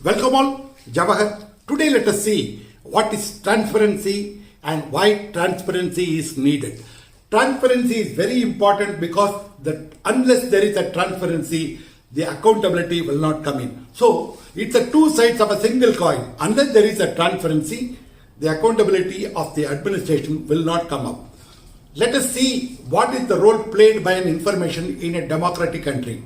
Welcome all, Jawahar. Today let us see what is transparency and why transparency is needed. Transparency is very important because unless there is a transparency, the accountability will not come in. So it's a two sides of a single coin. Unless there is a transparency, the accountability of the administration will not come up. Let us see what is the role played by an information in a democratic country.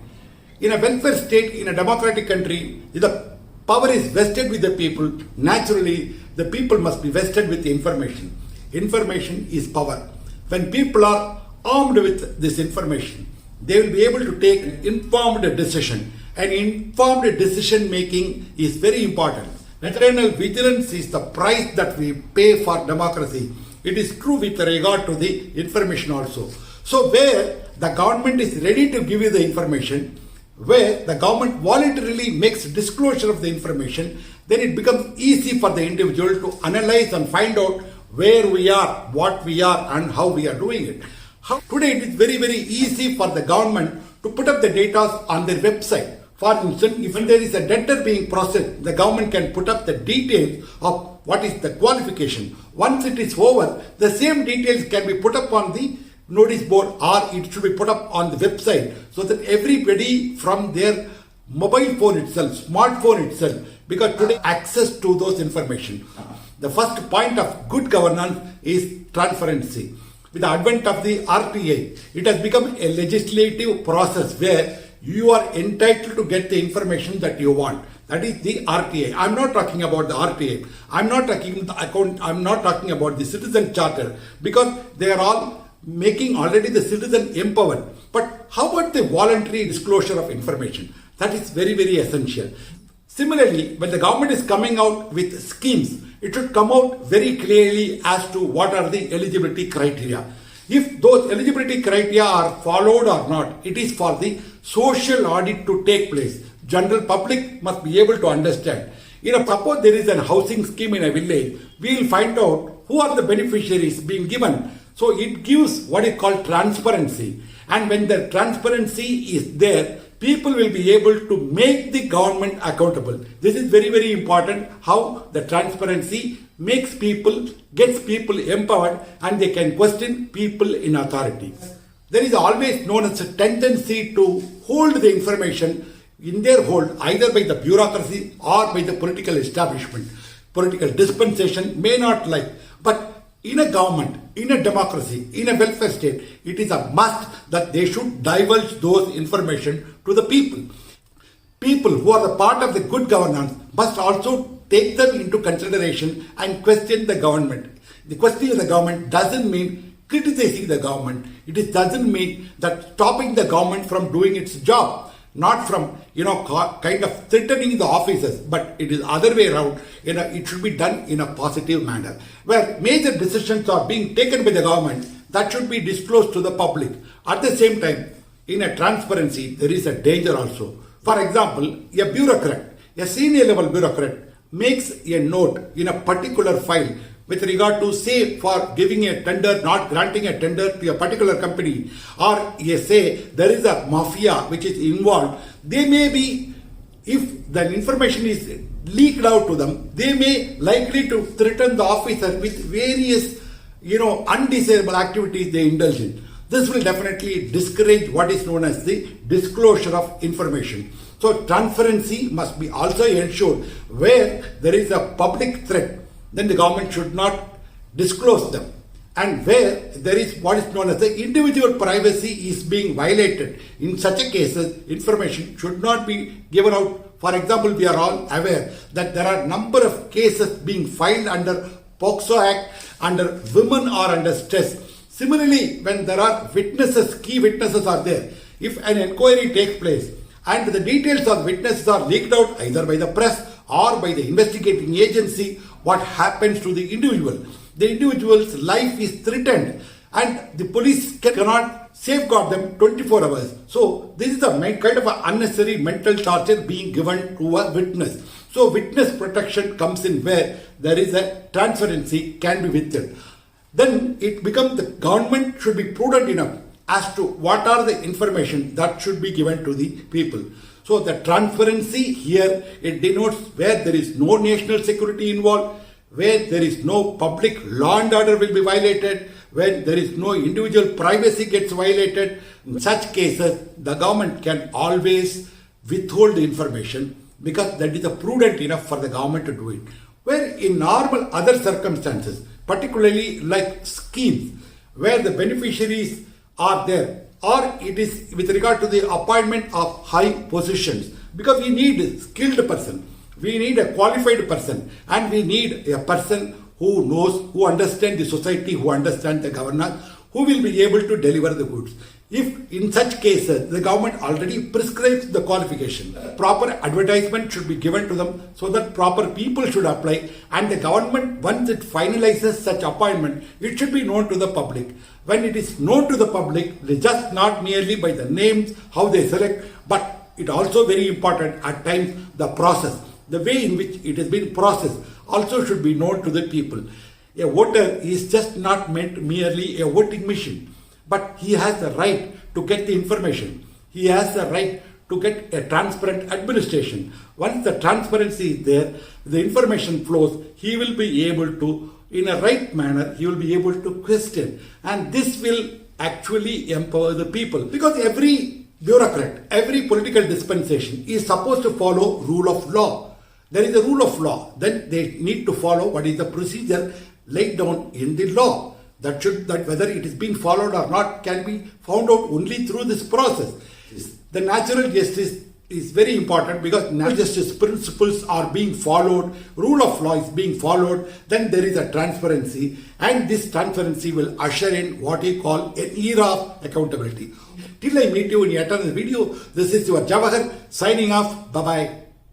In a welfare state, in a democratic country, the power is vested with the people. Naturally, the people must be vested with the information. Information is power. When people are armed with this information, they will be able to take an informed decision. And informed decision making is very important. Eternal vigilance is the price that we pay for democracy. It is true with regard to the information also. So where the government is ready to give you the information, where the government voluntarily makes disclosure of the information, then it becomes easy for the individual to analyze and find out where we are, what we are, and how we are doing it. Today it is very, very easy for the government to put up the data on their website. For instance, if there is a debtor being processed, the government can put up the details of what is the qualification. Once it is over, the same details can be put up on the notice board, or it should be put up on the website, so that everybody from their mobile phone itself, smartphone itself, because today access to those information. The first point of good governance is transparency. With the advent of the RTA, it has become a legislative process where you are entitled to get the information that you want. That is the RTA. I'm not talking about the RTA. I'm not talking about the citizen charter, because they are all making already the citizen empowered. But how about the voluntary disclosure of information? That is very, very essential. Similarly, when the government is coming out with schemes, it should come out very clearly as to what are the eligibility criteria. If those eligibility criteria are followed or not, it is for the social audit to take place. General public must be able to understand. Suppose there is a housing scheme in a village, we will find out who are the beneficiaries being given. So it gives what is called transparency. And when the transparency is there, people will be able to make the government accountable. This is very, very important, how the transparency gets people empowered, and they can question people in authority. There is always known as a tendency to hold the information in their hold, either by the bureaucracy or by the political establishment. Political dispensation may not like, but in a government, in a democracy, in a welfare state, it is a must that they should divulge those information to the people. People who are the part of the good governance must also take them into consideration and question the government. The questioning the government doesn't mean criticizing the government. It doesn't mean that stopping the government from doing its job. Not from, kind of threatening the officers, but it is other way around. It should be done in a positive manner. Where major decisions are being taken by the government, that should be disclosed to the public. At the same time, in a transparency, there is a danger also. For example, a bureaucrat, a senior level bureaucrat, makes a note in a particular file with regard to, say, for giving a tender, not granting a tender to a particular company, or say there is a mafia which is involved. They may be, if the information is leaked out to them, they may likely to threaten the officer with various, undesirable activities they indulge in. This will definitely discourage what is known as the disclosure of information. So transparency must be also ensured. Where there is a public threat, then the government should not disclose them. And where there is what is known as the individual privacy is being violated, in such a cases, information should not be given out. For example, we are all aware that there are a number of cases being filed under POCSO Act, under women or under stress. Similarly, when there are witnesses, key witnesses are there, if an inquiry takes place and the details of witnesses are leaked out either by the press or by the investigating agency, what happens to the individual? The individual's life is threatened, and the police cannot safeguard them 24 hours. So this is a kind of an unnecessary mental torture being given to a witness. So witness protection comes in where there is a transparency can be withheld. Then it becomes the government should be prudent enough as to what are the information that should be given to the people. So the transparency here, it denotes where there is no national security involved, where there is no public law and order will be violated, when there is no individual privacy gets violated. In such cases, the government can always withhold the information because that is a prudent enough for the government to do it. Where in normal other circumstances, particularly like schemes, where the beneficiaries are there, or it is with regard to the appointment of high positions, because we need a skilled person, we need a qualified person, and we need a person who knows, who understands the society, who understands the governance, who will be able to deliver the goods. If in such cases the government already prescribes the qualification, proper advertisement should be given to them so that proper people should apply, and the government, once it finalizes such appointment, it should be known to the public. When it is known to the public, just not merely by the names, how they select, but it also very important at times the process, the way in which it has been processed also should be known to the people. A voter is just not meant merely a voting machine, but he has the right to get the information. He has the right to get a transparent administration. Once the transparency is there, the information flows, he will be able to, in a right manner, he will be able to question. And this will actually empower the people. Because every bureaucrat, every political dispensation is supposed to follow rule of law. There is a rule of law. Then they need to follow what is the procedure laid down in the law. That whether it is being followed or not can be found out only through this process. The natural justice is very important because natural justice principles are being followed, rule of law is being followed, then there is a transparency, and this transparency will usher in what we call an era of accountability. Till I meet you in yet another video, this is your Jawahar signing off. Bye-bye.